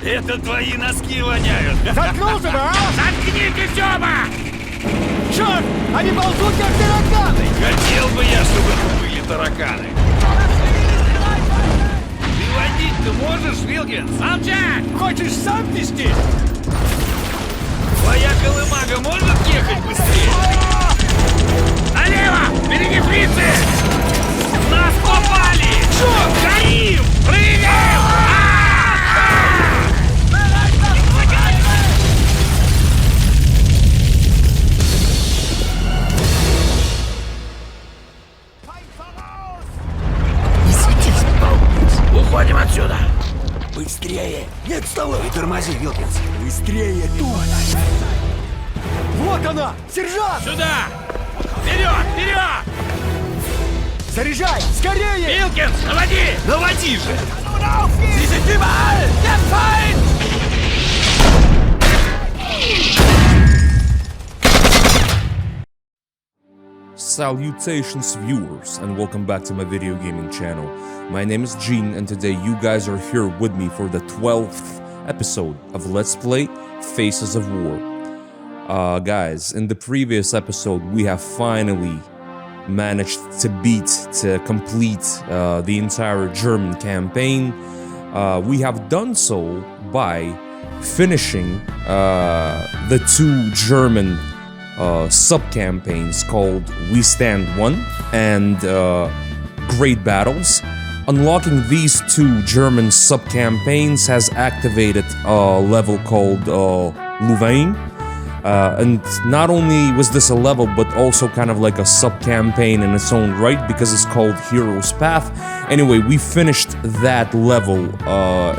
Это твои носки воняют. Заткнулся бы, а? Заткнитесь оба! Черт! Они ползут, как тараканы! Хотел бы я, чтобы это были тараканы. Ты водить-то можешь, Вилкинс? Молчать! Хочешь сам вести? Твоя колымага может ехать быстрее? Налево! Береги фрицы! Нас попали! Черт! Горим! Прыгаем! Не светись, Пол. Уходим отсюда! Быстрее! Нет, вставай! Не тормози, Вилкинс! Быстрее, тут! Вот она! Сержант! Сюда! Вперед! Вперед! Заряжай! Скорее! Вилкинс, наводи! Наводи же! Salutations viewers, and welcome back to my video gaming channel. My name is Gene, and today you guys are here with me for the 12th episode of Let's Play Faces of War. Guys, in the previous episode we have finally managed to complete the entire German campaign. We have done so by finishing the two German sub-campaigns called We Stand One and Great Battles. Unlocking these two German sub-campaigns has activated a level called Louvain. And not only was this a level, but also kind of like a sub-campaign in its own right, because it's called Hero's Path. Anyway, we finished that level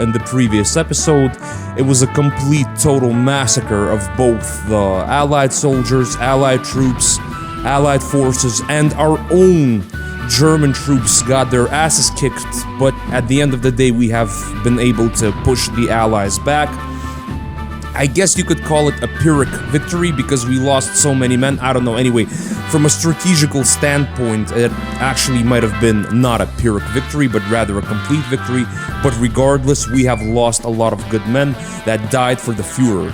in the previous episode. It was a complete, total massacre of both the Allied soldiers, Allied troops, Allied forces, and our own German troops got their asses kicked, but at the end of the day we have been able to push the Allies back. I guess you could call it a Pyrrhic victory because we lost so many men, I don't know. Anyway, from a strategical standpoint, it actually might have been not a Pyrrhic victory, but rather a complete victory. But regardless, we have lost a lot of good men that died for the Führer.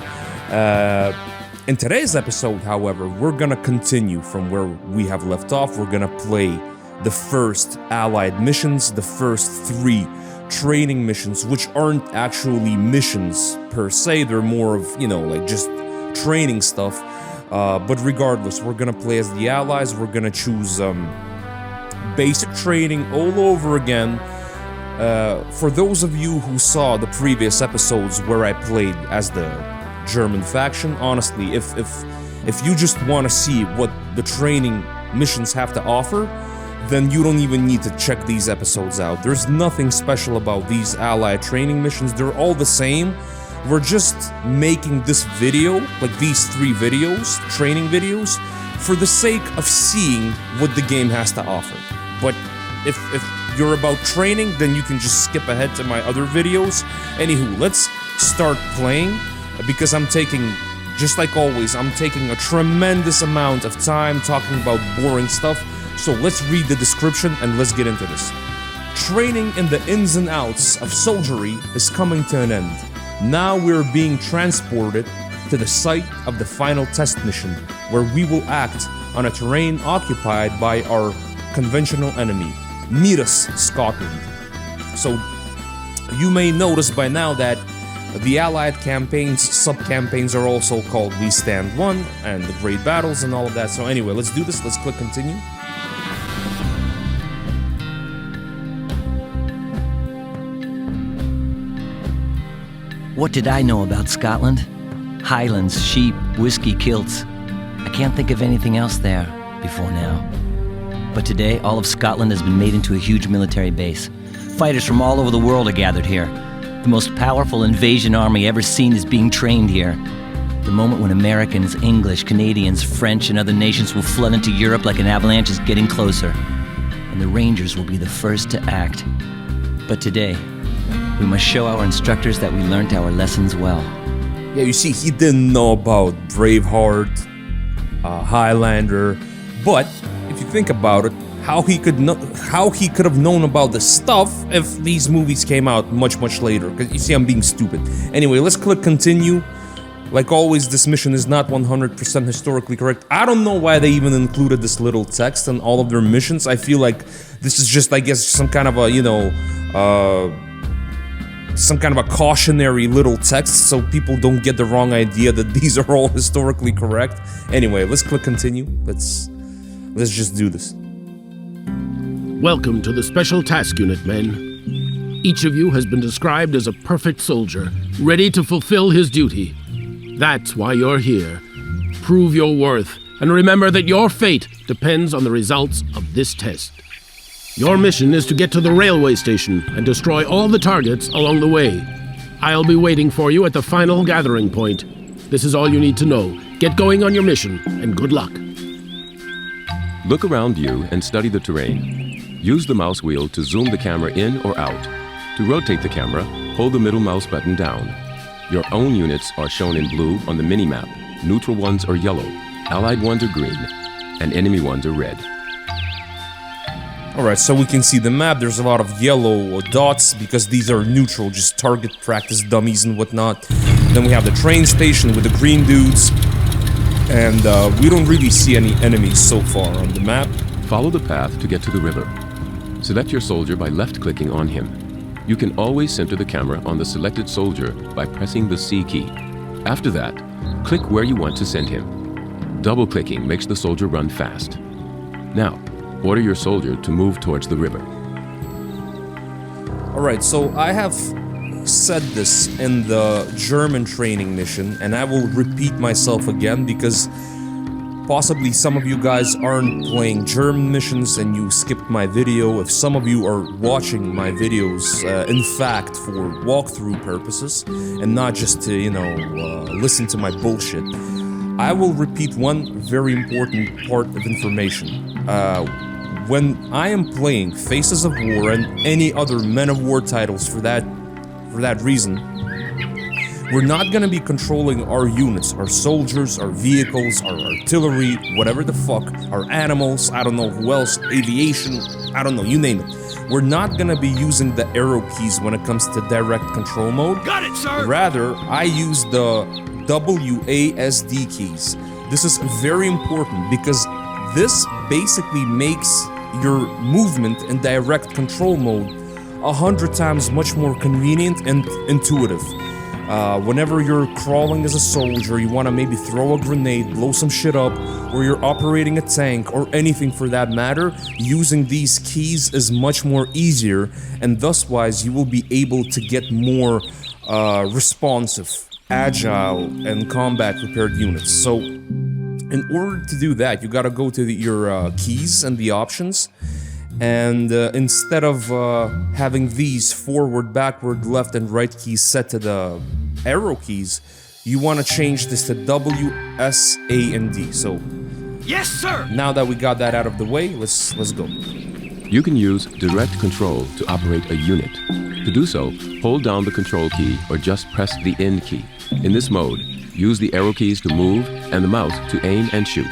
In today's episode, however, we're gonna continue from where we have left off. We're gonna play the first Allied missions, the first 3 training missions, which aren't actually missions per se, they're more of, you know, like just training stuff. But regardless, we're gonna play as the Allies, we're gonna choose basic training all over again. For those of you who saw the previous episodes where I played as the German faction, honestly, if you just want to see what the training missions have to offer, then you don't even need to check these episodes out. There's nothing special about these Allied training missions, they're all the same. We're just making this video, like these 3 videos, training videos, for the sake of seeing what the game has to offer. But if you're about training, then you can just skip ahead to my other videos. Anywho, let's start playing, because I'm taking, just like always, I'm taking a tremendous amount of time talking about boring stuff. So let's read the description and let's get into this. Training in the ins and outs of soldiery is coming to an end. Now we're being transported to the site of the final test mission, where we will act on a terrain occupied by our conventional enemy, Miras, Scotland. So you may notice by now that the Allied campaigns, sub-campaigns are also called We Stand One and the Great Battles and all of that. So anyway, let's do this, let's click continue. What did I know about Scotland? Highlands, sheep, whiskey, kilts. I can't think of anything else there before now. But today, all of Scotland has been made into a huge military base. Fighters from all over the world are gathered here. The most powerful invasion army ever seen is being trained here. The moment when Americans, English, Canadians, French, and other nations will flood into Europe like an avalanche is getting closer. And the Rangers will be the first to act. But today, we must show our instructors that we learned our lessons well. Yeah, you see, he didn't know about Braveheart, Highlander, but if you think about it, how he could have known about this stuff if these movies came out much later. Because you see, I'm being stupid. Anyway, let's click continue. Like always, this mission is not 100% historically correct. I don't know why they even included this little text in all of their missions. I feel like this is just, I guess, some kind of a, you know, some kind of a cautionary little text so people don't get the wrong idea that these are all historically correct. Anyway, let's click continue. Let's just do this. Welcome to the Special Task Unit, men. Each of you has been described as a perfect soldier, ready to fulfill his duty. That's why you're here. Prove your worth, and remember that your fate depends on the results of this test. Your mission is to get to the railway station and destroy all the targets along the way. I'll be waiting for you at the final gathering point. This is all you need to know. Get going on your mission, and good luck. Look around you and study the terrain. Use the mouse wheel to zoom the camera in or out. To rotate the camera, hold the middle mouse button down. Your own units are shown in blue on the mini-map. Neutral ones are yellow, allied ones are green, and enemy ones are red. Alright, so we can see the map. There's a lot of yellow dots because these are neutral, just target practice dummies and whatnot. Then we have the train station with the green dudes. And we don't really see any enemies so far on the map. Follow the path to get to the river. Select your soldier by left-clicking on him. You can always center the camera on the selected soldier by pressing the C key. After that, click where you want to send him. Double-clicking makes the soldier run fast. Now, order your soldier to move towards the river. Alright, so I have said this in the German training mission, and I will repeat myself again because possibly some of you guys aren't playing German missions and you skipped my video. If some of you are watching my videos, in fact, for walkthrough purposes, and not just to, you know, listen to my bullshit, I will repeat one very important part of information. When I am playing Faces of War and any other Men of War titles for that reason, we're not gonna be controlling our units, our soldiers, our vehicles, our artillery, whatever the fuck, our animals, I don't know who else, aviation, I don't know, you name it. We're not gonna be using the arrow keys when it comes to direct control mode. Got it, sir! Rather, I use the WASD keys. This is very important because this basically makes your movement in direct control mode 100 times much more convenient and intuitive. Whenever you're crawling as a soldier, you want to maybe throw a grenade, blow some shit up, or you're operating a tank or anything for that matter, using these keys is much more easier, and thus wise you will be able to get more responsive, agile, and combat prepared units. So in order to do that, you gotta go to your keys and the options. And instead of having these forward, backward, left, and right keys set to the arrow keys, you want to change this to W, S, A, and D. So, Yes, sir! now that we got that out of the way, let's go. You can use direct control to operate a unit. To do so, hold down the control key or just press the N key. In this mode, use the arrow keys to move and the mouse to aim and shoot.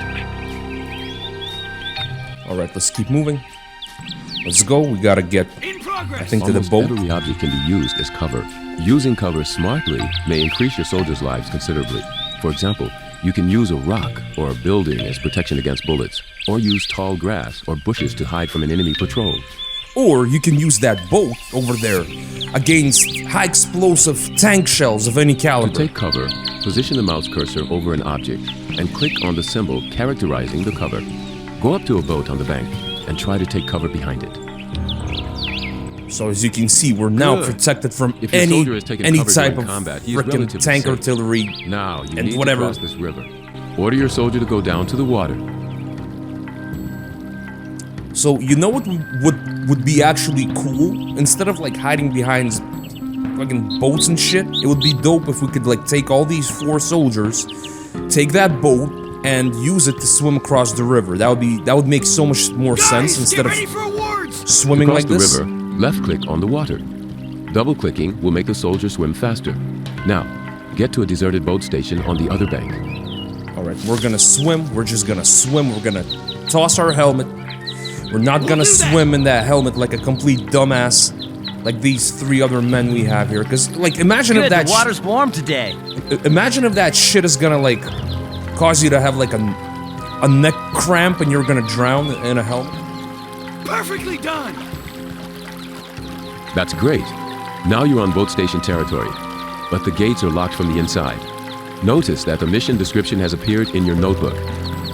Alright, let's keep moving. Let's go, we gotta get, In progress! I think, to the Almost boat. every object can be used as cover. Using cover smartly may increase your soldiers' lives considerably. For example, you can use a rock or a building as protection against bullets, or use tall grass or bushes to hide from an enemy patrol. Or you can use that boat over there against high explosive tank shells of any To caliber. take cover, position the mouse cursor over an object and click on the symbol characterizing the cover. Go up to a boat on the bank and try to take cover behind it. So as you can see, we're now Good. protected from If your any soldier has taken cover type during of combat, he is frickin' relatively tank safe. artillery. Now, you And need whatever. to cross this river. Order your soldier to go down to the water. So you know what would be actually cool? Instead of like hiding behind fucking boats and shit, it would be dope if we could like take all these 4 soldiers, take that boat, and use it to swim across the river. That would make so much more sense Guys, instead get of ready for awards! swimming to cross like the this. river, left-click on the water. Double-clicking will make the soldier swim faster. Now, get to a deserted boat station on the other bank. Alright, we're gonna swim. We're just gonna swim. We're gonna toss our helmet. We're not gonna do that. swim in that helmet like a complete dumbass, like these 3 other men we have here. Cause like, imagine if Good, that the water's warm today. imagine if that shit is gonna like cause you to have like a neck cramp and you're gonna drown in a helmet. Perfectly done. That's great. Now you're on boat station territory, but the gates are locked from the inside. Notice that the mission description has appeared in your notebook.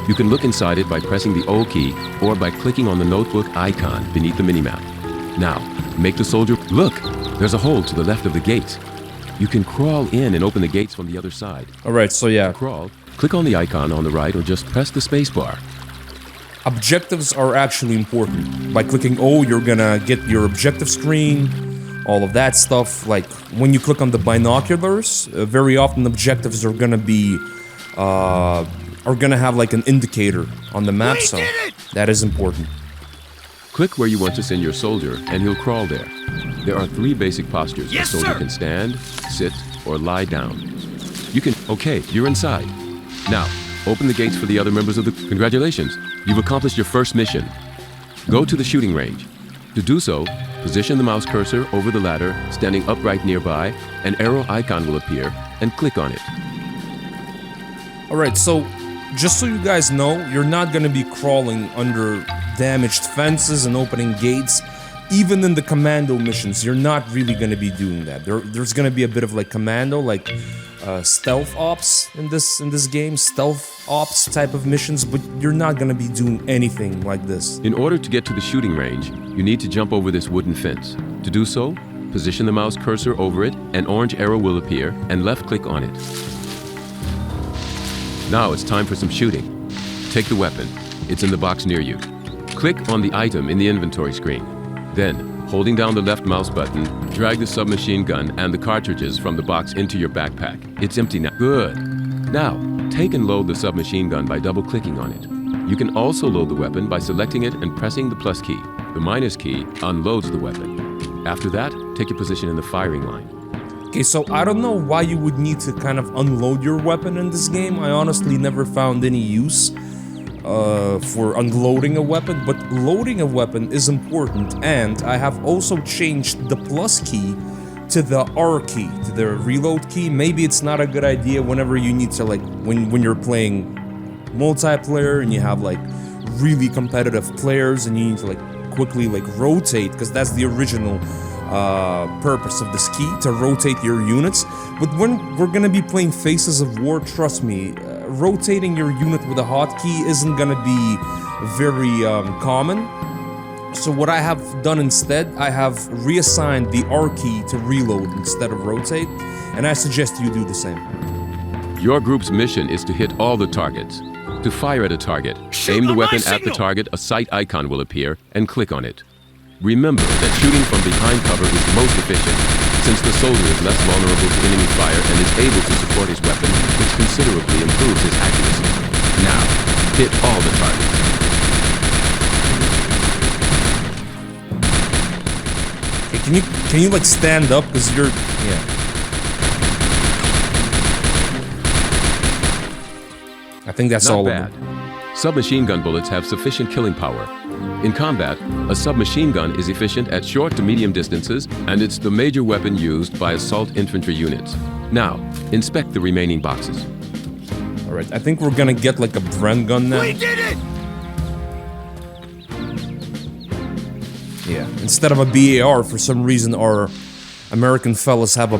You can look inside it by pressing the O key or by clicking on the notebook icon beneath the minimap. Now, make the soldier look. There's a hole to the left of the gates. You can crawl in and open the gates from the other side. All right, so yeah, Crawl, click on the icon on the right or just press the space bar. objectives are actually important. By clicking O, you're gonna get your objective screen, all of that stuff. Like when you click on the binoculars, very often objectives are gonna be are gonna have like an indicator on the map, We so did it! that is important. Click where you want to send your soldier and he'll crawl there. There are 3 basic postures. Yes, a soldier sir. can stand, sit, or lie down. You can, okay, you're inside. Now, open the gates for the other members of the, congratulations, you've accomplished your first mission. Go to the shooting range. To do so, position the mouse cursor over the ladder, standing upright nearby, an arrow icon will appear, and click on it. All right, so just so you guys know, you're not gonna be crawling under damaged fences and opening gates. Even in the commando missions, you're not really gonna be doing that. There's gonna be a bit of like commando, like stealth ops in this game, stealth ops type of missions, but you're not gonna be doing anything like this. In order to get to the shooting range, you need to jump over this wooden fence. To do so, position the mouse cursor over it, an orange arrow will appear, and left-click on it. Now it's time for some shooting. Take the weapon. It's in the box near you. Click on the item in the inventory screen. Then, holding down the left mouse button, drag the submachine gun and the cartridges from the box into your backpack. It's empty now. Good. Now, take and load the submachine gun by double-clicking on it. You can also load the weapon by selecting it and pressing the plus key. The minus key unloads the weapon. After that, take your position in the firing line. Okay, so I don't know why you would need to kind of unload your weapon in this game. I honestly never found any use for unloading a weapon, but loading a weapon is important, and I have also changed the plus key to the R key, to the reload key. Maybe it's not a good idea whenever you need to, like, when you're playing multiplayer and you have like really competitive players and you need to like quickly like rotate, because that's the original purpose of this key, to rotate your units. But when we're gonna be playing Faces of War, trust me, rotating your unit with a hotkey isn't gonna be very common. So what I have done instead, I have reassigned the R key to reload instead of rotate, and I suggest you do the same. Your group's mission is to hit all the targets. To fire at a target, Shoot aim the on my weapon at the signal! target, a sight icon will appear, and click on it. Remember that shooting from behind cover is most efficient, since the soldier is less vulnerable to enemy fire and is able to support his weapon, which considerably improves his accuracy. Now, hit all the targets. Hey, can you like stand up, because you're, yeah. I think that's all Not of bad. them. Submachine gun bullets have sufficient killing power. In combat, a submachine gun is efficient at short to medium distances, and it's the major weapon used by assault infantry units. Now, inspect the remaining boxes. All right, I think we're gonna get like a Bren gun now. We did it! Yeah, instead of a BAR, for some reason our American fellas have a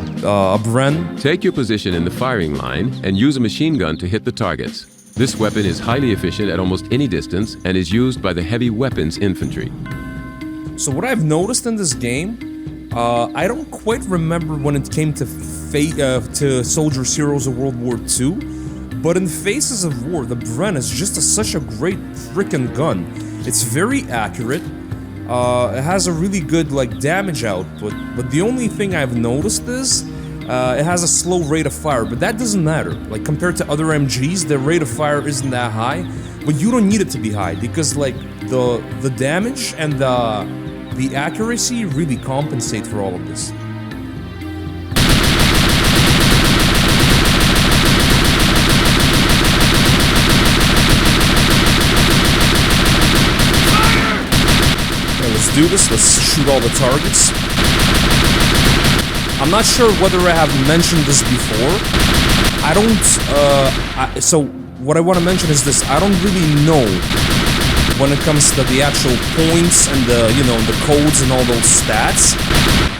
Bren. Take your position in the firing line and use a machine gun to hit the targets. This weapon is highly efficient at almost any distance and is used by the heavy weapons infantry. So what I've noticed in this game, I don't quite remember when it came to Soldiers Heroes of World War II, but in Faces of War, the Bren is just such a great freaking gun. It's very accurate. It has a really good like damage output, but the only thing I've noticed is it has a slow rate of fire, but that doesn't matter. Like compared to other MGs, the rate of fire isn't that high, but you don't need it to be high because like the damage and the accuracy really compensate for all of this. do this. Let's shoot all the targets. I'm not sure whether I have mentioned this before. I don't, so what I want to mention is this. I don't really know when it comes to the actual points and the, you know, the codes and all those stats.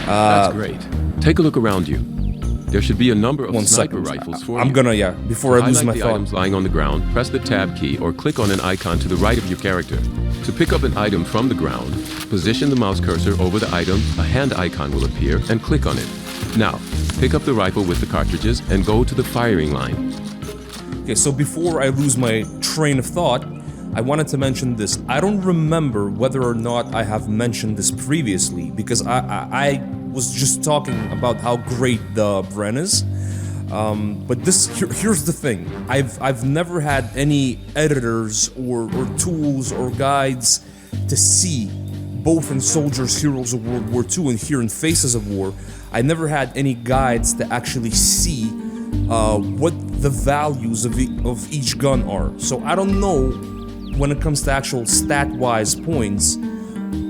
That's great. Take a look around you. There should be a number of sniper rifles for you. I'm gonna, yeah, before I lose my thought. Items lying on the ground, press the tab key or click on an icon to the right of your character. To pick up an item from the ground, position the mouse cursor over the item, a hand icon will appear, and click on it. Now, pick up the rifle with the cartridges and go to the firing line. Okay, so before I lose my train of thought, I wanted to mention this. I don't remember whether or not I have mentioned this previously, because I was just talking about how great the Bren is. But here's the thing. I've never had any editors or tools or guides to see, both in Soldiers, Heroes of World War II and here in Faces of War. I never had any guides to actually see what the values of each gun are. So I don't know, when it comes to actual stat-wise points,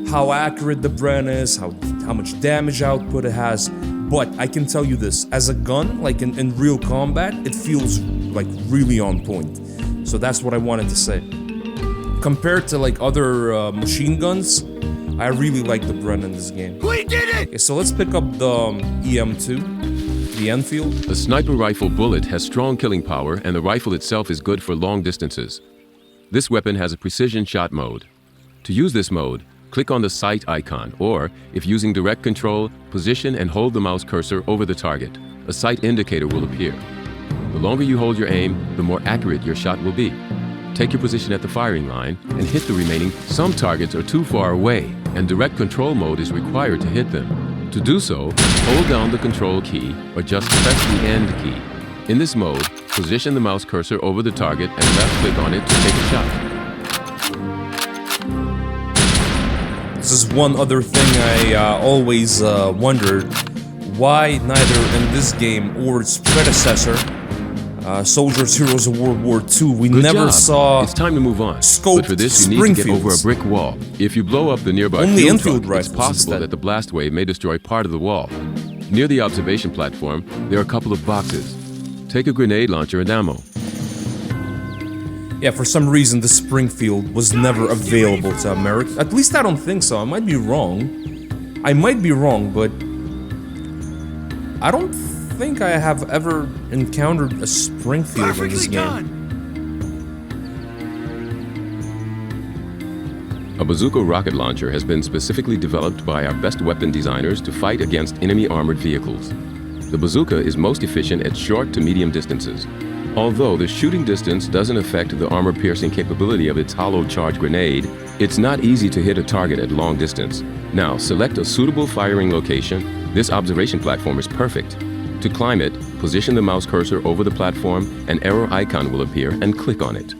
how accurate the Bren is, how much damage output it has, but I can tell you this, as a gun, like in real combat, it feels like really on point. So that's what I wanted to say. Compared to like other machine guns, I really like the Bren in this game. We did it! Okay, so let's pick up the EM2, the Enfield. A sniper rifle bullet has strong killing power, and the rifle itself is good for long distances. This weapon has a precision shot mode. To use this mode, click on the sight icon, or, if using direct control, position and hold the mouse cursor over the target. A sight indicator will appear. The longer you hold your aim, the more accurate your shot will be. Take your position at the firing line and hit the remaining. Some targets are too far away, and direct control mode is required to hit them. To do so, hold down the control key or just press the end key. In this mode, position the mouse cursor over the target and left-click on it to take a shot. This is one other thing I always wondered, why neither in this game or its predecessor, Soldiers, Heroes of World War II, we Good never job. saw It's time to move on. scoped But for this, you need to get over a Springfields. brick wall. If you blow up the nearby Only fuel Enfield truck, it's rifles possible instead. that the blast wave may destroy part of the wall. Near the observation platform, there are a couple of boxes. Take a grenade launcher and ammo. Yeah, for some reason the Springfield was never available to America. At least I don't think so. I might be wrong. But I don't think I have ever encountered a Springfield in this Perfectly game. done! A bazooka rocket launcher has been specifically developed by our best weapon designers to fight against enemy armored vehicles. The bazooka is most efficient at short to medium distances. Although the shooting distance doesn't affect the armor-piercing capability of its hollow charge grenade, it's not easy to hit a target at long distance. Now, select a suitable firing location. This observation platform is perfect. To climb it, position the mouse cursor over the platform, an arrow icon will appear, and click on it.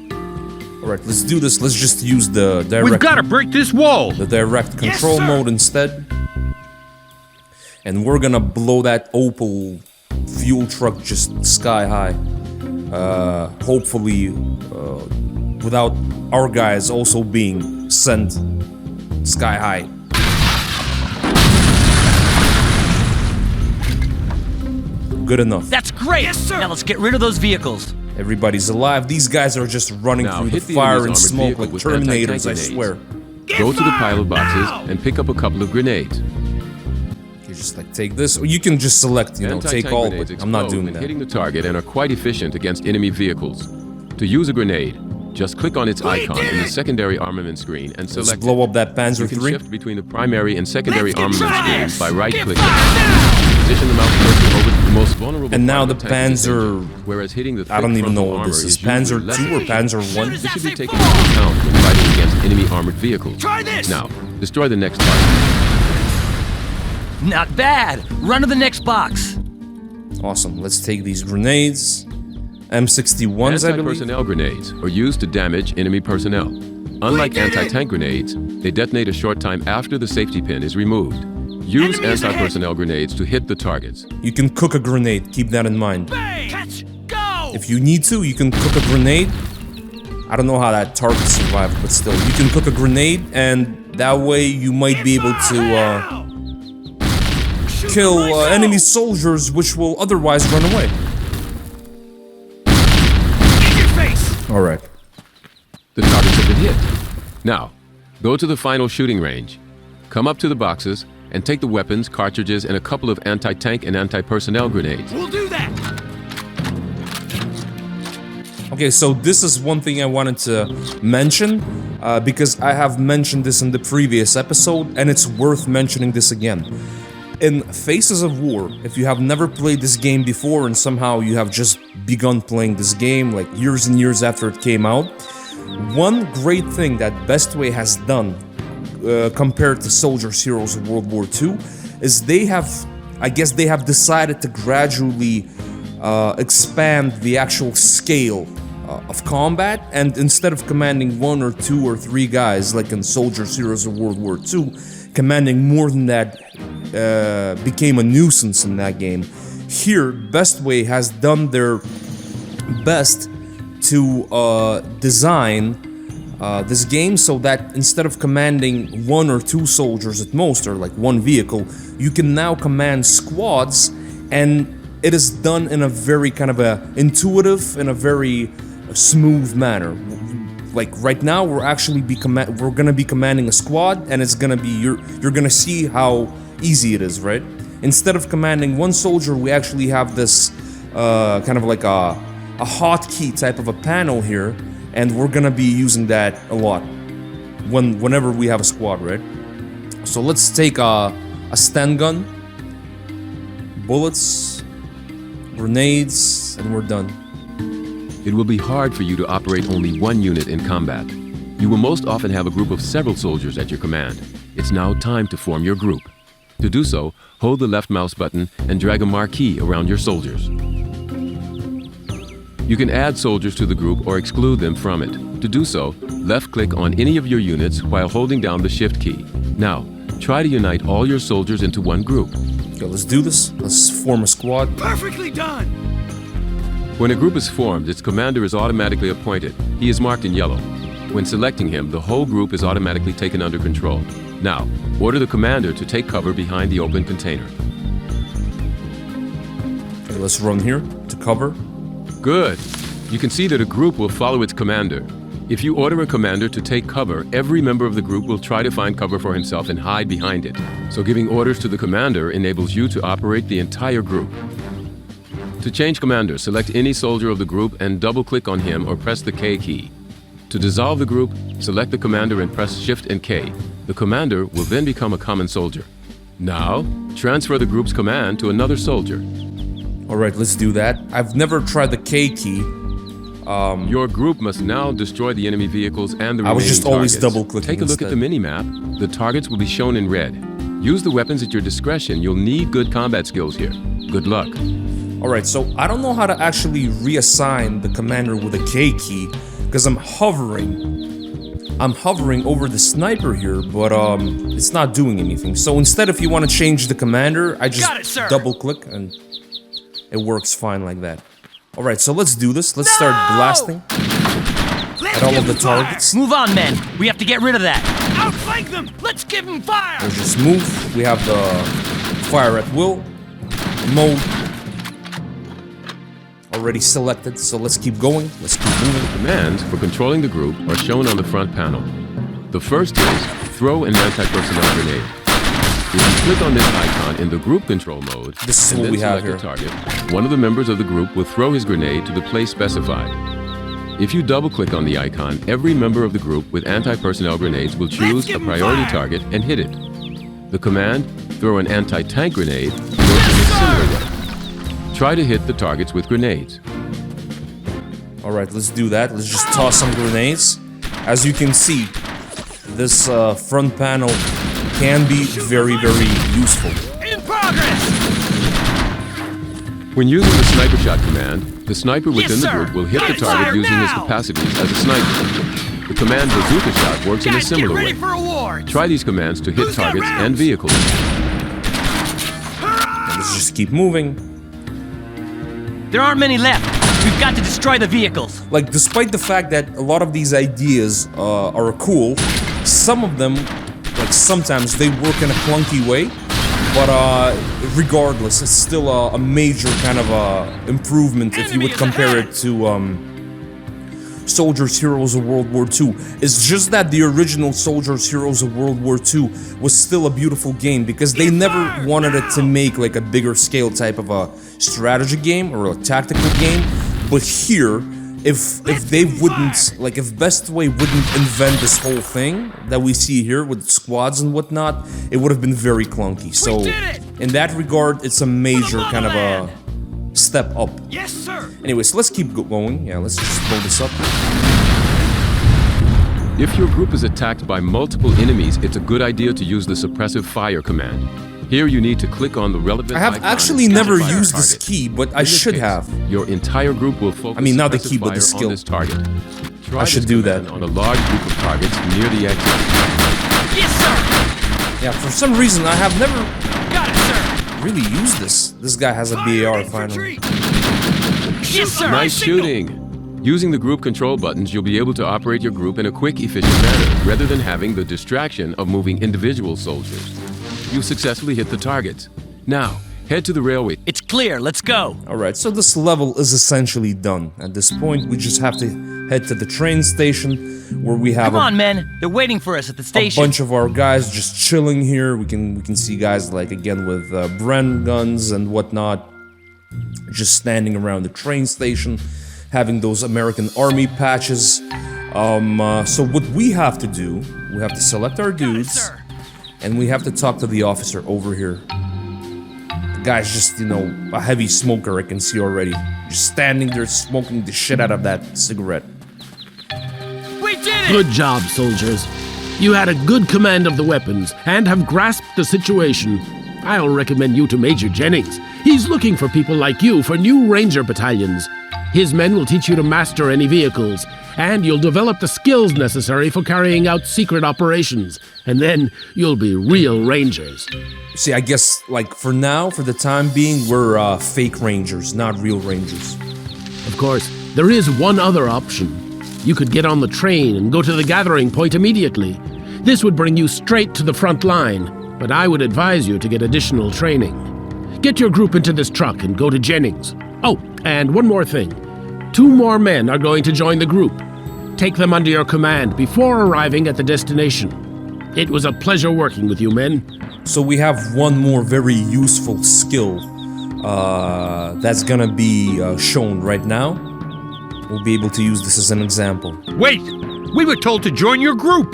Alright, let's do this. Let's just use the direct... We've got to break this wall! the direct Yes, control sir. mode instead. And we're gonna blow that Opel fuel truck just sky high. Hopefully, without our guys also being sent sky high. Good enough. That's great! Yes, sir. Now let's get rid of those vehicles. Everybody's alive. These guys are just running Now, through the hit the fire and enemy's armored smoke vehicle like with Terminators, I anti-tank swear. Go to the pile of boxes and pick up a couple of grenades. You just like take this, or you can just select, you know, take Anti-tank all, grenades but I'm not explode doing when that. hitting the target and are quite efficient against enemy vehicles. To use a grenade, just click on its icon in the secondary armament screen and Let's select blow it. up that Panzer You can III. shift between the primary and secondary Let's get armament try screens this. by Get right-clicking. fired now! Position the mouse cursor over the most vulnerable And now part the of the tank is Panzer... engine, whereas hitting the I don't thick even know frontal what this armor is. usually Panzer less 2 or efficient. Panzer 1? This should be taken into account when fighting against enemy armored vehicles. Try this! Now, destroy the next target. Not bad! Run to the next box! Awesome. Let's take these grenades. M61s, I believe. Anti-personnel grenades are used to damage enemy personnel. Unlike anti-tank grenades, they detonate a short time after the safety pin is removed. Use Enemies ahead. anti-personnel grenades to hit the targets. You can cook a grenade. Keep that in mind. Bang! Catch! Go! If you need to, you can cook a grenade. I don't know how that target survived, but still, you can cook a grenade and That way you might be able to kill enemy soldiers which will otherwise run away. In your face! Alright. The targets have been hit. Now, go to the final shooting range. Come up to the boxes and take the weapons, cartridges, and a couple of anti-tank and anti-personnel grenades. We'll do that! Okay, so this is one thing I wanted to mention, because I have mentioned this in the previous episode, and it's worth mentioning this again. In Faces of War, if you have never played this game before and somehow you have just begun playing this game like years and years after it came out, one great thing that Bestway has done compared to Soldiers Heroes of World War II is they have decided to gradually expand the actual scale of combat, and instead of commanding 1 or 2 or 3 guys like in Soldiers Heroes of World War II, commanding more than that became a nuisance in that game. Here, Bestway has done their best to design this game so that instead of commanding 1 or 2 soldiers at most, or like 1 vehicle, you can now command squads, and it is done in a very kind of a intuitive and a very smooth manner. Like right now, we're gonna be commanding a squad, and it's gonna be you're gonna see how easy it is, right? Instead of commanding 1 soldier, we actually have this kind of like a hotkey type of a panel here, and we're gonna be using that a lot whenever we have a squad, right? So let's take a stun gun, bullets, grenades, and we're done. It will be hard for you to operate only 1 unit in combat. You will most often have a group of several soldiers at your command. It's now time to form your group. To do so, hold the left mouse button and drag a marquee around your soldiers. You can add soldiers to the group or exclude them from it. To do so, left-click on any of your units while holding down the Shift key. Now, try to unite all your soldiers into one group. Okay, let's do this. Let's form a squad. Perfectly done! When a group is formed, its commander is automatically appointed. He is marked in yellow. When selecting him, the whole group is automatically taken under control. Now, order the commander to take cover behind the open container. Okay, let's run here to cover. Good. You can see that a group will follow its commander. If you order a commander to take cover, every member of the group will try to find cover for himself and hide behind it. So giving orders to the commander enables you to operate the entire group. To change commander, select any soldier of the group and double-click on him or press the K key. To dissolve the group, select the commander and press Shift and K. The commander will then become a common soldier. Now, transfer the group's command to another soldier. Alright, let's do that. I've never tried the K key. Your group must now destroy the enemy vehicles and the remaining I was just always targets. double-clicking Take a look at the mini-map. The targets will be shown in red. Use the weapons at your discretion. You'll need good combat skills here. Good luck. Alright, so I don't know how to actually reassign the commander with a K key, because I'm hovering over the sniper here, but it's not doing anything. So instead, if you want to change the commander, I just double-click and it works fine like that. Alright, so let's do this. Let's start blasting at all of the targets. Move on, men. We have to get rid of that. Outflank them! Let's give them fire! Let's just move. We have the fire at will mode already selected, so let's keep going. Let's keep moving. Commands for controlling the group are shown on the front panel. The first is throw an anti-personnel grenade. If you click on this icon in the group control mode, This is and what then we have select here. a target, one of the members of the group will throw his grenade to the place specified. If you double-click on the icon, every member of the group with anti-personnel grenades will choose a give 'em priority fire! target and hit it. The command, throw an anti-tank grenade, works in a similar way. Try to hit the targets with grenades. Alright, let's do that. Let's just toss some grenades. As you can see, this front panel can be very, very useful. In progress! When using the sniper shot command, the sniper within the sir. group will hit the Guys, target fire using his now! capacities as a sniper. The command bazooka shot works in a Guys, get similar ready way. for awards! Try these commands to hit Who's got targets rounds? and vehicles. Let's just keep moving. There aren't many left. We've got to destroy the vehicles. Like, despite the fact that a lot of these ideas are cool, some of them like sometimes they work in a clunky way, but regardless, it's still a major kind of improvement if you would compare it to Soldiers Heroes of World War II. It's just that the original Soldiers Heroes of World War II was still a beautiful game because they never wanted it to make like a bigger scale type of a strategy game or a tactical game. But here, if they wouldn't, like if Best Way wouldn't invent this whole thing that we see here with squads and whatnot, it would have been very clunky. So in that regard, it's a major kind of a step up. Yes, sir. Anyways, let's keep going. Yeah, let's just blow this up. If your group is attacked by multiple enemies, it's a good idea to use the suppressive fire command. Here you need to click on the relevant I have icon actually and never specify a used this target. key, but I In this should case, have. Your entire group will focus I mean, not the suppressive key, but the fire skill. on this target. Try I should this do command that. on a large group of targets near the exit. Yes, sir. Yeah, for some reason I have never Got it, sir. really used this. This guy has a BAR finally. Yes, sir. Nice shooting! Using the group control buttons, you'll be able to operate your group in a quick, efficient manner, rather than having the distraction of moving individual soldiers. You successfully hit the targets. Now, head to the railway. It's clear, let's go. Alright, so this level is essentially done. At this point, we just have to head to the train station where we have Come on, men. They're waiting for us at the a station. bunch of our guys just chilling here. We can see guys like again with Bren guns and whatnot, just standing around the train station, having those American Army patches. So what we have to do, we have to select our dudes, and we have to talk to the officer over here. The guy's just, you know, a heavy smoker, I can see already. Just standing there smoking the shit out of that cigarette. We did it. Good job, soldiers. You had a good command of the weapons and have grasped the situation. I'll recommend you to Major Jennings. He's looking for people like you for new ranger battalions. His men will teach you to master any vehicles, and you'll develop the skills necessary for carrying out secret operations. And then you'll be real rangers. See, I guess, like, for now, for the time being, we're fake rangers, not real rangers. Of course, there is one other option. You could get on the train and go to the gathering point immediately. This would bring you straight to the front line, but I would advise you to get additional training. Get your group into this truck and go to Jennings. Oh, and one more thing. 2 more men are going to join the group. Take them under your command before arriving at the destination. It was a pleasure working with you, men. So we have one more very useful skill that's gonna be shown right now. We'll be able to use this as an example. Wait! We were told to join your group!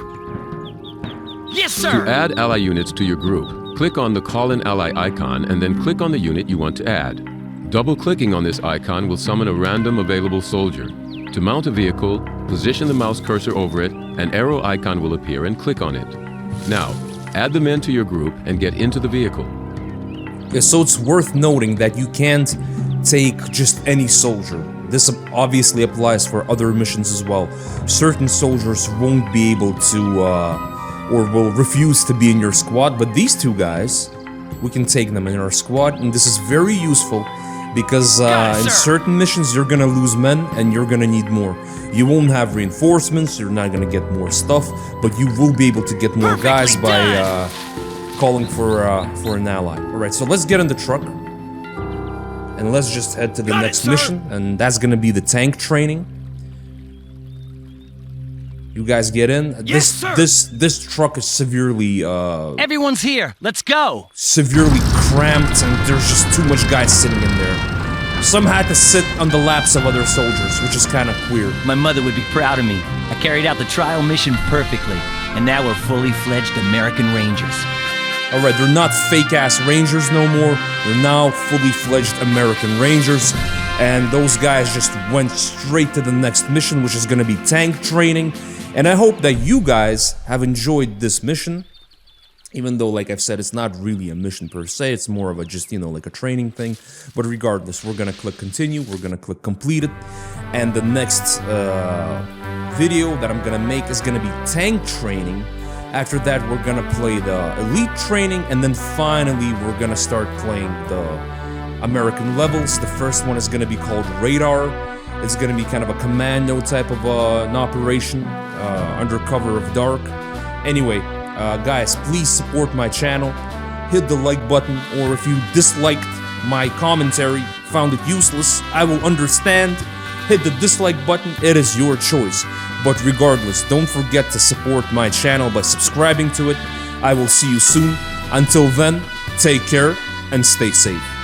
Yes, To sir. add ally units to your group, click on the Call an Ally icon and then click on the unit you want to add. Double-clicking on this icon will summon a random available soldier. To mount a vehicle, position the mouse cursor over it, an arrow icon will appear and click on it. Now, add the men to your group and get into the vehicle. Yeah, so it's worth noting that you can't take just any soldier. This obviously applies for other missions as well. Certain soldiers won't be able to, or will refuse to be in your squad, but these 2 guys, we can take them in our squad, and this is very useful because in certain missions you're gonna lose men and you're gonna need more. You won't have reinforcements, you're not gonna get more stuff, but you will be able to get more guys by calling for an ally. Alright, so let's get in the truck and let's just head to the next mission, and that's gonna be the tank training. You guys get in. This truck is severely Everyone's here. Let's go. severely cramped, and there's just too much guys sitting in there. Some had to sit on the laps of other soldiers, which is kind of weird. My mother would be proud of me. I carried out the trial mission perfectly, and now we're fully fledged American Rangers. Alright, they're not fake-ass Rangers no more. They're now fully fledged American Rangers. And those guys just went straight to the next mission, which is gonna be tank training. And I hope that you guys have enjoyed this mission. Even though, like I've said, it's not really a mission per se. It's more of a just, you know, like a training thing. But regardless, we're gonna click continue. We're gonna click complete it. And the next video that I'm gonna make is gonna be tank training. After that, we're gonna play the elite training, and then finally we're gonna start playing the American levels. The first one is gonna be called Radar. It's gonna be kind of a commando type of an operation, under cover of dark. Anyway, Guys, please support my channel. Hit the like button, or if you disliked my commentary, found it useless, I will understand. Hit the dislike button, it is your choice. But regardless, don't forget to support my channel by subscribing to it. I will see you soon. Until then, take care and stay safe.